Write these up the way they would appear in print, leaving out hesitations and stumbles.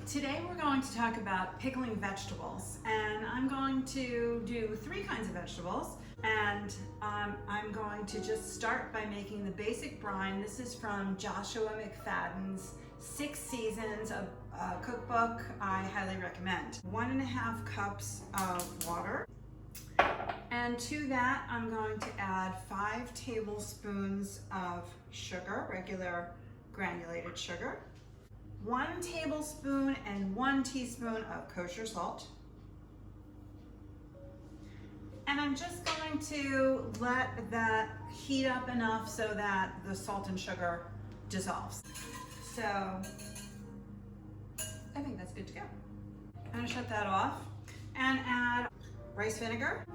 Today we're going to talk about pickling vegetables, and I'm going to do 3 kinds of vegetables, and I'm going to just start by making the basic brine. This is from Joshua McFadden's 6 Seasons of cookbook. I highly recommend. 1.5 cups of water, and to that I'm going to add 5 tablespoons of sugar, regular granulated sugar, 1 tablespoon and 1 teaspoon of kosher salt. And I'm just going to let that heat up enough so that the salt and sugar dissolves. So I think that's good to go. I'm gonna shut that off and add rice vinegar.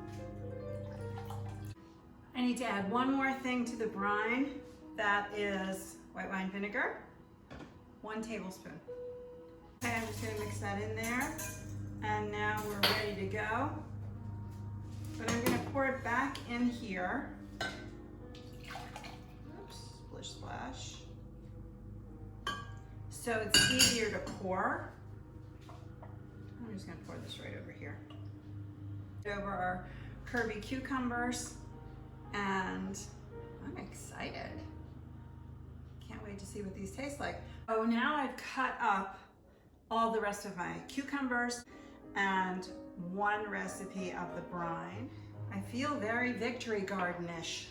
I need to add one more thing to the brine. That is white wine vinegar. 1 tablespoon. Okay, I'm just gonna mix that in there. And now we're ready to go. But I'm gonna pour it back in here. Oops, splish splash. So it's easier to pour. I'm just gonna pour this right over here. Over our Kirby cucumbers, and I'm excited. Can't wait to see what these taste like. Oh, now I've cut up all the rest of my cucumbers and 1 recipe of the brine. I feel very Victory Garden-ish.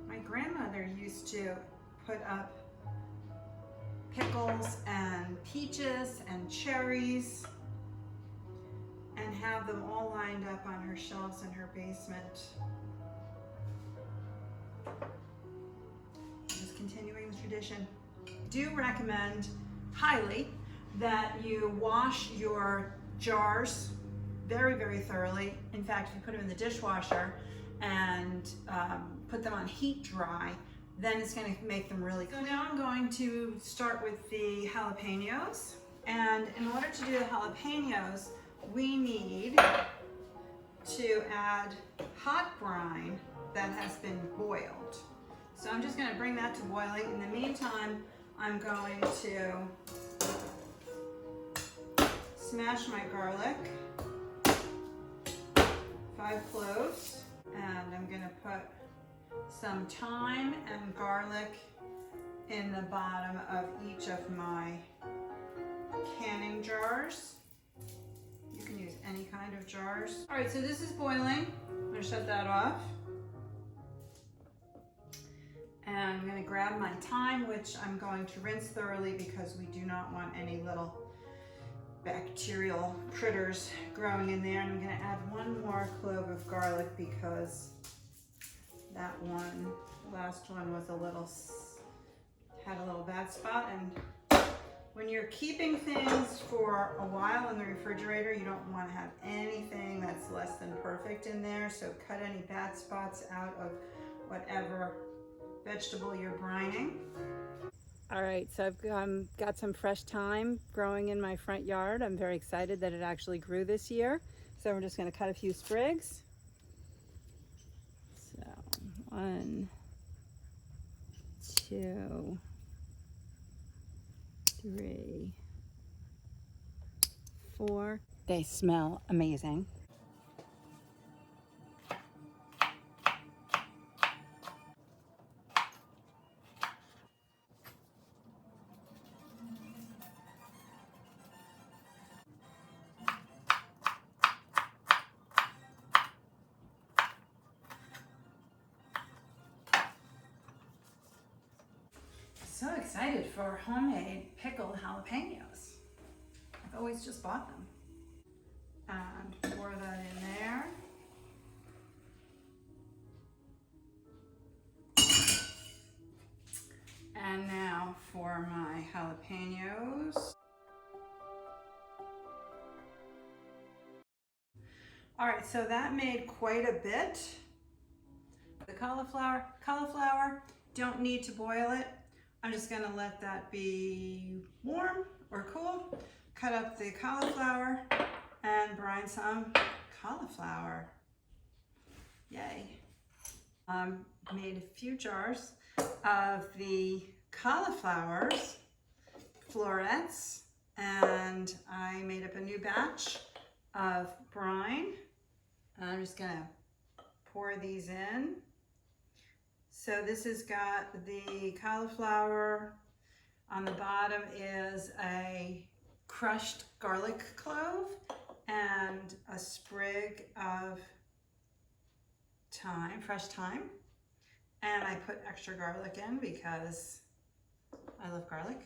My grandmother used to put up pickles and peaches and cherries and have them all lined up on her shelves in her basement. Just continuing the tradition. Do recommend highly that you wash your jars very, very thoroughly. In fact, if you put them in the dishwasher and put them on heat dry, then it's going to make them really good. So now I'm going to start with the jalapenos. And in order to do the jalapenos, we need to add hot brine that has been boiled. So I'm just going to bring that to boiling. In the meantime, I'm going to smash my garlic, 5 cloves, and I'm going to put some thyme and garlic in the bottom of each of my canning jars. You can use any kind of jars. All right, so this is boiling. I'm going to shut that off. And I'm going to grab my thyme, which I'm going to rinse thoroughly because we do not want any little bacterial critters growing in there. And I'm going to add 1 more clove of garlic because that one, the last one, was had a little bad spot. And when you're keeping things for a while in the refrigerator, you don't want to have anything that's less than perfect in there. So cut any bad spots out of whatever vegetable you're brining. All right, so I've got some fresh thyme growing in my front yard. I'm very excited that it actually grew this year. So we're just going to cut a few sprigs. So 1, 2, 3, 4. They smell amazing. So excited for homemade pickled jalapenos. I've always just bought them. And pour that in there. And now for my jalapenos. All right, so that made quite a bit. The cauliflower, don't need to boil it. I'm just gonna let that be warm or cool. Cut up the cauliflower and brine some cauliflower. Yay. Made a few jars of the cauliflowers florets, and I made up a new batch of brine. I'm just gonna pour these in. So this has got the cauliflower. On the bottom is a crushed garlic clove and a sprig of thyme, fresh thyme. And I put extra garlic in because I love garlic.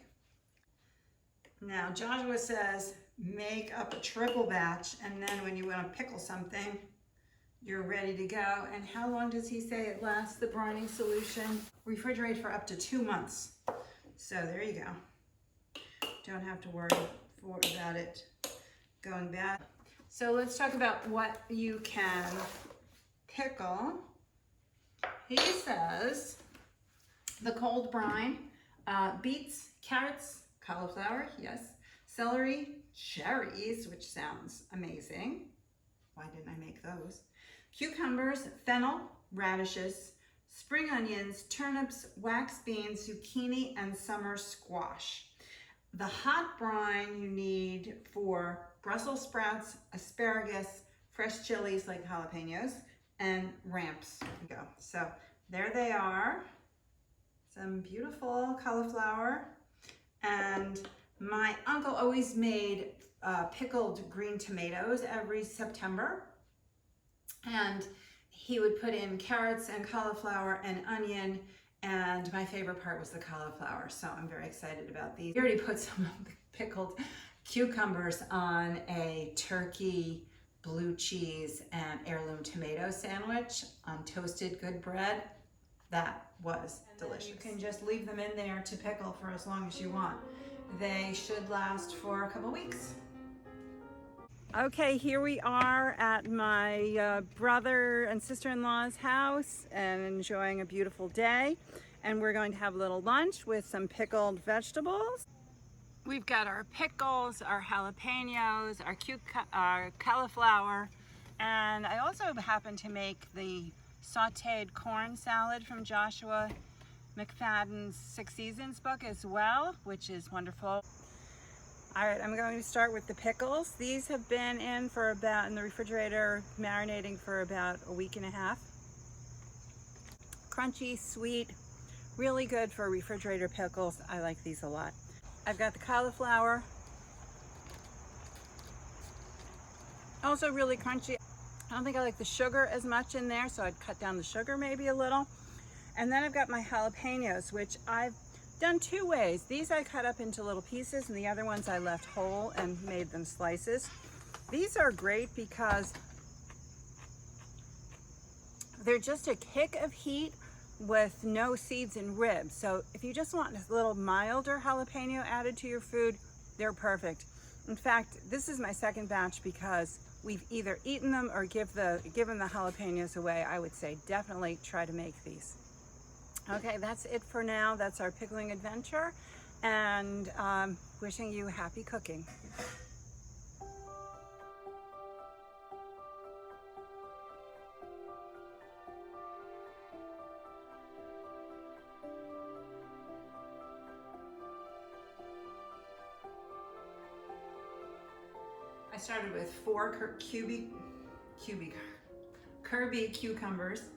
Now Joshua says make up a triple batch, and then when you want to pickle something, you're ready to go. And how long does he say it lasts, the brining solution? Refrigerate for up to 2 months. So there you go. Don't have to worry about it going bad. So let's talk about what you can pickle. He says the cold brine, beets, carrots, cauliflower, yes, celery, cherries, which sounds amazing. Why didn't I make those? Cucumbers, fennel, radishes, spring onions, turnips, wax beans, zucchini, and summer squash. The hot brine you need for Brussels sprouts, asparagus, fresh chilies like jalapenos, and ramps. Go. So there they are. Some beautiful cauliflower. And my uncle always made pickled green tomatoes every September. And he would put in carrots and cauliflower and onion, and my favorite part was the cauliflower, so I'm very excited about these. We already put some of the pickled cucumbers on a turkey, blue cheese, and heirloom tomato sandwich on toasted good bread. That was delicious. You can just leave them in there to pickle for as long as you want. They should last for a couple weeks. Okay, here we are at my brother and sister-in-law's house and enjoying a beautiful day. And we're going to have a little lunch with some pickled vegetables. We've got our pickles, our jalapenos, our cauliflower, and I also happen to make the sauteed corn salad from Joshua McFadden's 6 Seasons book as well, which is wonderful. All right, I'm going to start with the pickles. These have been in the refrigerator, marinating for about a week and a half. Crunchy, sweet, really good for refrigerator pickles. I like these a lot. I've got the cauliflower. Also really crunchy. I don't think I like the sugar as much in there, so I'd cut down the sugar maybe a little. And then I've got my jalapenos, which I've done 2 ways. These I cut up into little pieces, and the other ones I left whole and made them slices. These are great because they're just a kick of heat with no seeds and ribs. So if you just want a little milder jalapeno added to your food, they're perfect. In fact, this is my second batch because we've either eaten them or given the jalapenos away. I would say definitely try to make these. Okay, that's it for now. That's our pickling adventure, and wishing you happy cooking. I started with 4 Kirby cucumbers.